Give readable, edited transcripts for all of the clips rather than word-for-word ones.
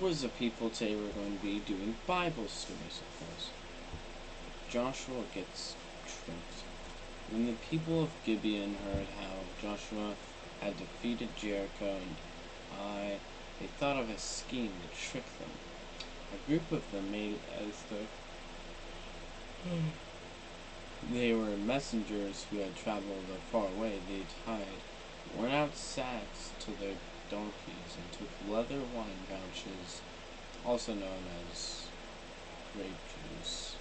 was the people today we're going to be doing Bible stories, of course. Joshua gets tricked. When the people of Gibeon heard how Joshua had defeated Jericho and they thought of a scheme to trick them. A group of them made as though they were messengers who had traveled a far way. They tied worn-out sacks to their donkeys and took leather wine pouches, also known as grape juice.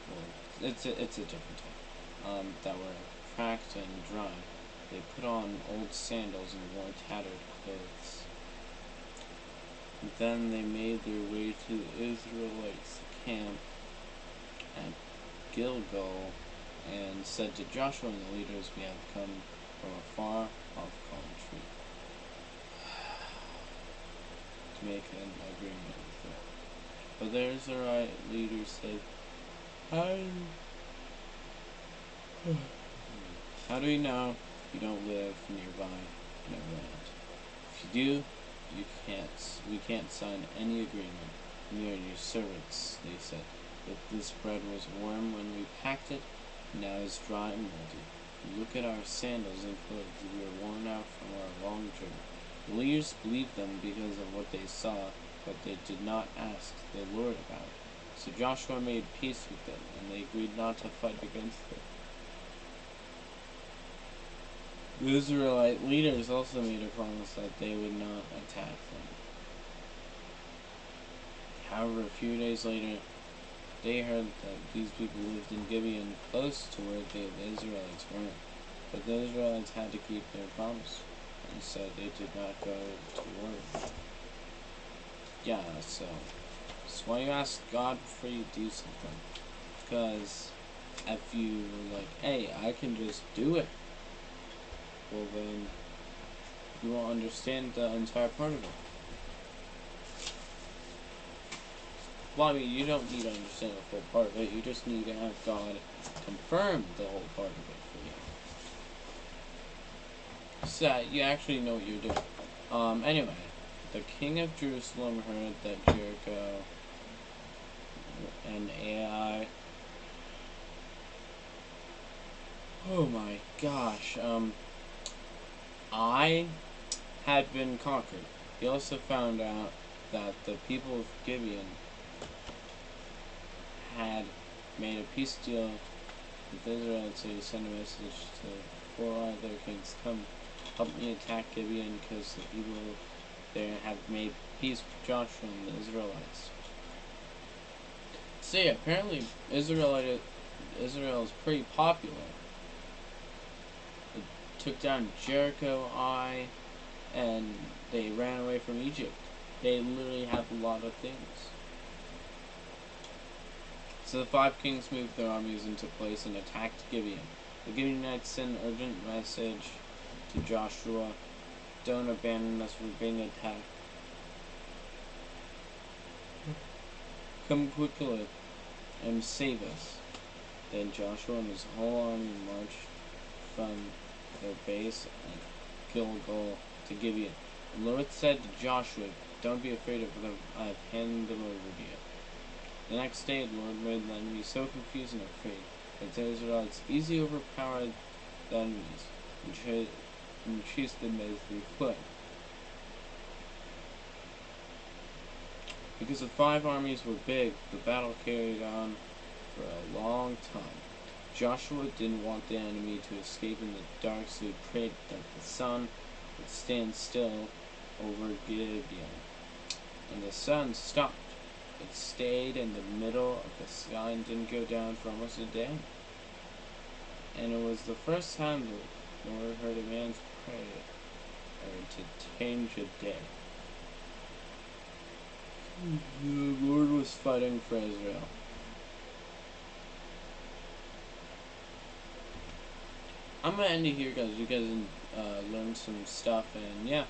Well, it's a different type. That were cracked and dry. They put on old sandals and wore tattered clothes. Then they made their way to the Israelites' camp at Gilgal and said to Joshua and the leaders, "We have come from a far off country to make an agreement with you." But the Israelite leaders said, How do we know you don't live nearby in our land? If you do, we can't sign any agreement. We are your servants," they said. "But this bread was warm when we packed it, and now it's dry and moldy. Look at our sandals and clothes. We are worn out from our long journey." The leaders believed them because of what they saw, but they did not ask the Lord about it. So Joshua made peace with them, and they agreed not to fight against them. The Israelite leaders also made a promise that they would not attack them. However, a few days later, they heard that these people lived in Gibeon, close to where the Israelites were. But the Israelites had to keep their promise, and so they did not go to war. Yeah, so that's why you ask God before you do something. Because if you were like, "Hey, I can just do it," well then, you won't understand the entire part of it. Well, I mean, you don't need to understand the full part of it, you just need to have God confirm the whole part of it for you. So that you actually know what you're doing. Anyway, the king of Jerusalem heard that Jericho and Ai... Oh my gosh, Ai had been conquered. He also found out that the people of Gibeon had made a peace deal with Israel to send a message to 4 other kings, "Come, help me attack Gibeon," because the people there have made peace with Joshua and the Israelites. So yeah, apparently Israel is pretty popular. It took down Jericho, Ai, and they ran away from Egypt. They literally have a lot of things. So the 5 kings moved their armies into place and attacked Gibeon. The Gibeonites sent an urgent message to Joshua: "Don't abandon us, we're being attacked. Come quickly and save us." Then Joshua and his whole army marched from their base at Gilgal to Gibeon. The Lord said to Joshua, "Don't be afraid of them, I've handed them over to you." The next day, the Lord made the enemy so confused and afraid that the Israelites easily overpowered the enemies and chased them as they fled. Because the 5 armies were big, the battle carried on for a long time. Joshua didn't want the enemy to escape in the dark, so he prayed that the sun would stand still over Gibeon. And the sun stopped. It stayed in the middle of the sky and didn't go down for almost a day. And it was the first time the Lord heard a man's prayer to change a day. The Lord was fighting for Israel. I'm gonna end it here, guys. You guys learned some stuff, and yeah.